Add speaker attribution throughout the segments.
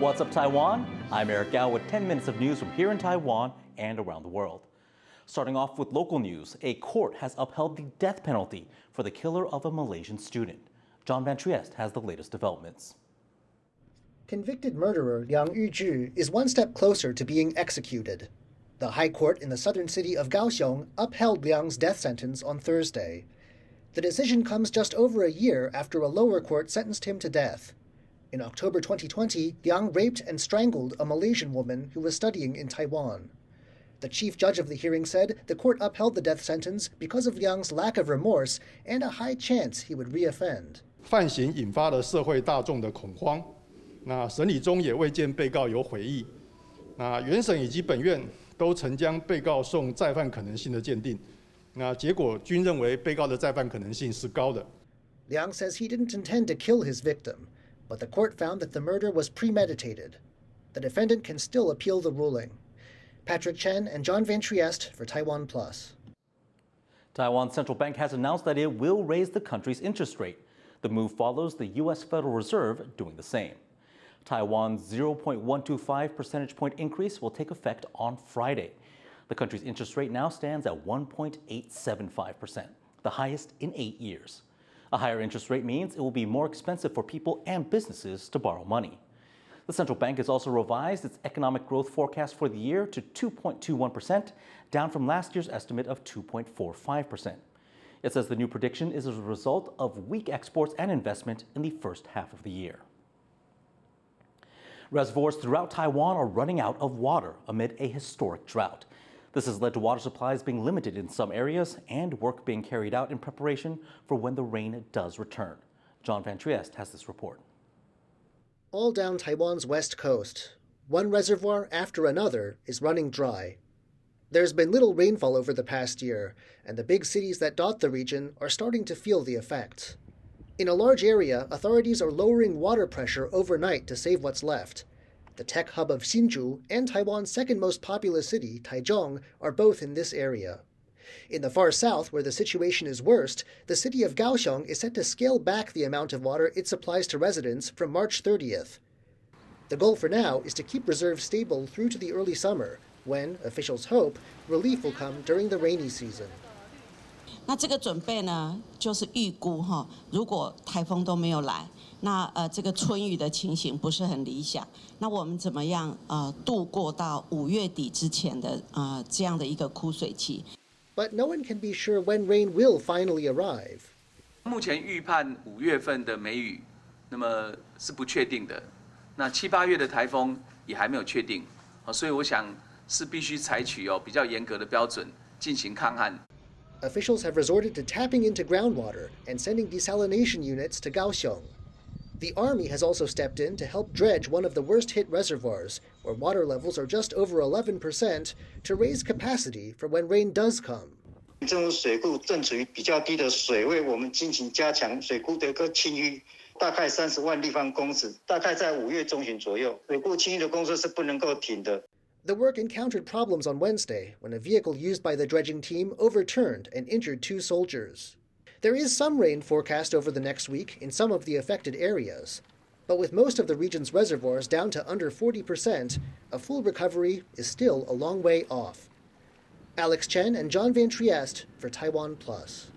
Speaker 1: What's up, Taiwan? I'm Eric Gao with 10 minutes of news from here in Taiwan and around the world. Starting off with local news, a court has upheld the death penalty for the killer of a Malaysian student. John Van Trieste has the latest developments.
Speaker 2: Convicted murderer Liang Yuzhi is one step closer to being executed. The High Court in the southern city of Kaohsiung upheld Liang's death sentence on Thursday. The decision comes just over a year after a lower court sentenced him to death. In October 2020, Liang raped and strangled a Malaysian woman who was studying in Taiwan. The chief judge of the hearing said the court upheld the death sentence because of Liang's lack of remorse and a high chance he would reoffend.
Speaker 3: 犯行引发了社会大众的恐慌。那审理中也未见被告有悔意。那原审以及本院都曾将被告送再犯可能性的鉴定。那结果均认为被告的再犯可能性是高的。
Speaker 2: Liang says he didn't intend to kill his victim, but the court found that the murder was premeditated. The defendant can still appeal the ruling. Patrick Chen and John Van Trieste for TaiwanPlus.
Speaker 1: Taiwan's central bank has announced that it will raise the country's interest rate. The move follows the U.S. Federal Reserve doing the same. Taiwan's 0.125 percentage point increase will take effect on Friday. The country's interest rate now stands at 1.875%, the highest in 8 years. A higher interest rate means it will be more expensive for people and businesses to borrow money. The central bank has also revised its economic growth forecast for the year to 2.21%, down from last year's estimate of 2.45%. It says the new prediction is a result of weak exports and investment in the first half of the year. Reservoirs throughout Taiwan are running out of water amid a historic drought. This has led to water supplies being limited in some areas and work being carried out in preparation for when the rain does return. John Van Trieste has this report.
Speaker 2: All down Taiwan's west coast, one reservoir after another is running dry. There's been little rainfall over the past year, and the big cities that dot the region are starting to feel the effects. In a large area, authorities are lowering water pressure overnight to save what's left. The tech hub of Hsinchu and Taiwan's second most populous city, Taichung, are both in this area. In the far south, where the situation is worst, the city of Kaohsiung is set to scale back the amount of water it supplies to residents from March 30th. The goal for now is to keep reserves stable through to the early summer, when, officials hope, relief will come during the rainy season.
Speaker 4: 那这个准备呢，就是预估如果台风都没有来，那这个春雨的情形不是很理想。那我们怎么样度过到5月底之前的这样的一个枯水期？
Speaker 2: But no one can be sure when rain will finally arrive.
Speaker 5: 目前预判5月份的梅雨，那么是不确定的。那7、8月的台风也还没有确定，所以我想是必须采取比较严格的标准进行抗旱。
Speaker 2: Officials have resorted to tapping into groundwater and sending desalination units to Kaohsiung. The Army has also stepped in to help dredge one of the worst-hit reservoirs, where water levels are just over 11%, to raise capacity for when rain does come.
Speaker 6: 政府水库正处于比较低的水位，我们进行加强水库的一个清淤，大概30万立方公尺，大概在5月中旬左右，水库清淤的工作是不能够停的。
Speaker 2: The work encountered problems on Wednesday when a vehicle used by the dredging team overturned and injured 2 soldiers. There is some rain forecast over the next week in some of the affected areas, but with most of the region's reservoirs down to under 40%, a full recovery is still a long way off. Alex Chen and John Van Trieste for TaiwanPlus.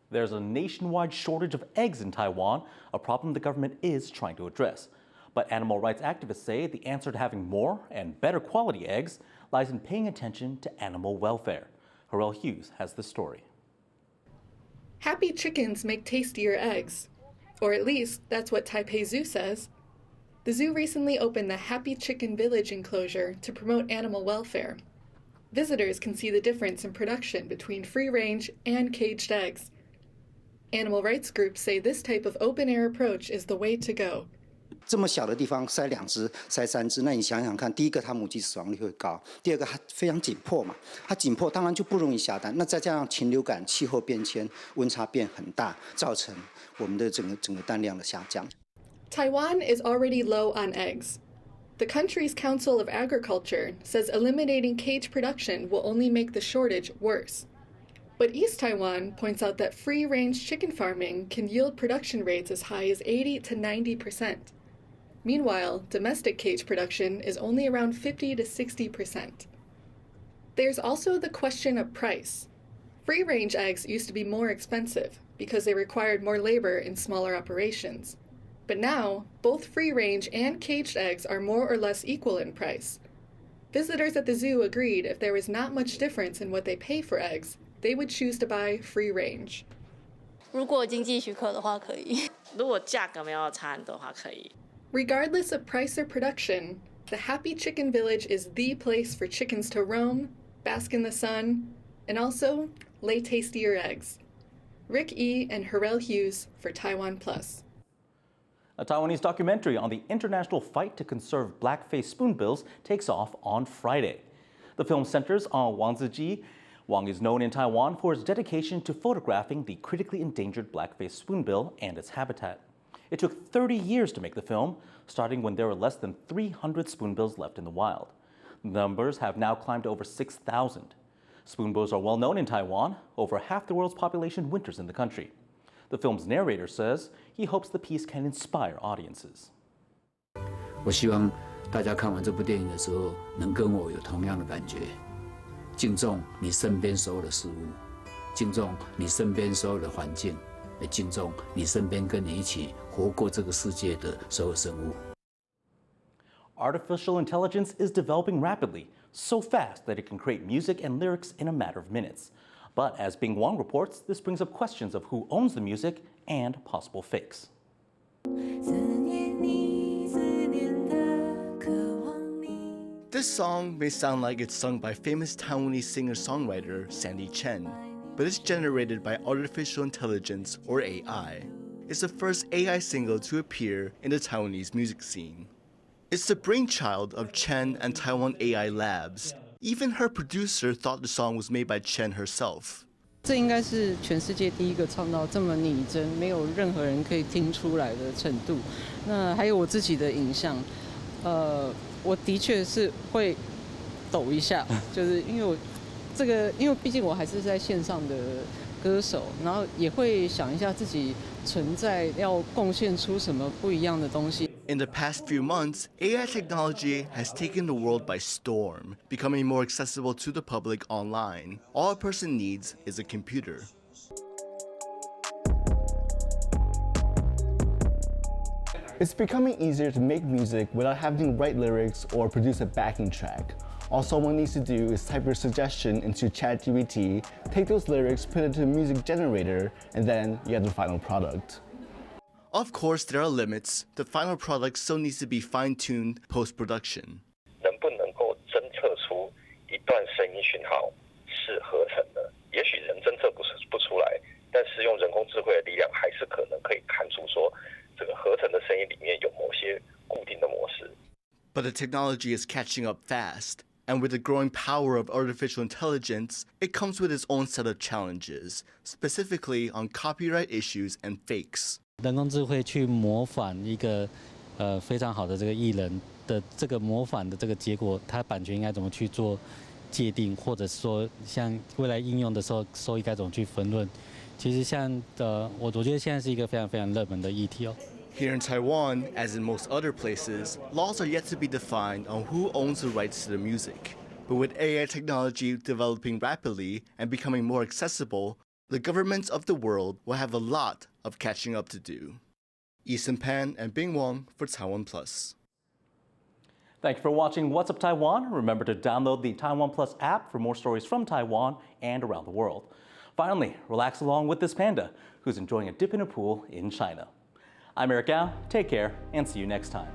Speaker 1: There's a nationwide shortage of eggs in Taiwan, a problem the government is trying to address. But animal rights activists say the answer to having more and better quality eggs lies in paying attention to animal welfare. Harrell Hughes has the story.
Speaker 7: Happy chickens make tastier eggs. Or at least, that's what Taipei Zoo says. The zoo recently opened the Happy Chicken Village enclosure to promote animal welfare. Visitors can see the difference in production between free-range and caged eggs. Animal rights groups say this type of open-air approach is the way to go.
Speaker 8: 这么小的地方塞2只、塞3只，那你想想看，第一个它母鸡死亡率会高，第二个它非常紧迫嘛，它紧迫当然就不容易下蛋，那再加上禽流感、气候变迁、温差变很大，造成我们的整个蛋量的下降。
Speaker 7: Taiwan is already low on eggs. The country's Council of Agriculture says eliminating cage production will only make the shortage worse. But East Taiwan points out that free-range chicken farming can yield production rates as high as 80 to 90%. Meanwhile, domestic cage production is only around 50 to 60%. There's also the question of price. Free-range eggs used to be more expensive because they required more labor in smaller operations. But now, both free-range and caged eggs are more or less equal in price. Visitors at the zoo agreed if there was not much difference in what they pay for eggs, they would choose to buy free-range.
Speaker 9: 如果经济许可的话，可以。如果价格没有差很多的话，可以。
Speaker 7: Regardless of price or production, the Happy Chicken Village is the place for chickens to roam, bask in the sun, and also lay tastier eggs. Rick E. and Harrell Hughes for TaiwanPlus.
Speaker 1: A Taiwanese documentary on the international fight to conserve Blackface Spoonbills takes off on Friday. The film centers on Wang Ziji. Wang is known in Taiwan for his dedication to photographing the critically endangered Blackface Spoonbill and its habitat. It took 30 years to make the film, starting when there were less than 300 spoonbills left in the wild. The numbers have now climbed to over 6,000. Spoonbills are well known in Taiwan. Over half the world's population winters in the country. The film's narrator says he hopes the piece can inspire audiences.
Speaker 10: 我希望大家看完这部电影的时候，能跟我有同样的感觉。敬重你身边所有的事物，敬重你身边所有的环境，也敬重你身边跟你一起活过这个世界的所有生物。
Speaker 1: Artificial intelligence is developing rapidly, so fast that it can create music and lyrics in a matter of minutes. But as Bing Wang reports, this brings up questions of who owns the music and possible fakes.
Speaker 11: This song may sound like it's sung by famous Taiwanese singer-songwriter Sandy Chen, but it's generated by artificial intelligence, or AI. It's the first AI single to appear in the Taiwanese music scene. It's the brainchild of Chen and Taiwan AI Labs. Even her producer thought the song was made by Chen herself.
Speaker 12: 这应该是全世界第一个唱到这么拟真，没有任何人可以听出来的程度。那还有我自己的影像，我的确是会抖一下，就是因为毕竟我还是在线上的歌手，然后也会想一下自己存在要贡献出什么不一样的东西。
Speaker 11: In the past few months, AI technology has taken the world by storm, becoming more accessible to the public online. All a person needs is a computer.
Speaker 13: It's becoming easier to make music without having to write lyrics or produce a backing track. All someone needs to do is type your suggestion into ChatGPT, take those lyrics, put it into a music generator, and then you have the final product.
Speaker 11: Of course, there are limits. The final product still needs to be fine-tuned post-production.
Speaker 14: 能不能够侦测出一段声音讯号是合成的？也许人侦测不出来，但是用人工智慧的力量，还是可能可以看出说这个合成的声音里面有某些固定的模式。
Speaker 11: But the technology is catching up fast. And with the growing power of artificial intelligence, it comes with its own set of challenges, specifically on copyright issues and fakes.
Speaker 15: 人工智慧去模仿一个非常好的这个艺人的这个模仿的这个结果，它版权应该怎么去做界定，或者说像未来应用的时候收益该怎么去分论？其实像我觉得现在是一个非常非常热门的议题哦。
Speaker 11: Here in Taiwan, as in most other places, laws are yet to be defined on who owns the rights to the music. But with AI technology developing rapidly and becoming more accessible, the governments of the world will have a lot of catching up to do. Eason Pan and Bing Wang for TaiwanPlus.
Speaker 1: Thank you for watching What's Up Taiwan. Remember to download the TaiwanPlus app for more stories from Taiwan and around the world. Finally, relax along with this panda who's enjoying a dip in a pool in China. I'm Eric Gao. Take care and see you next time.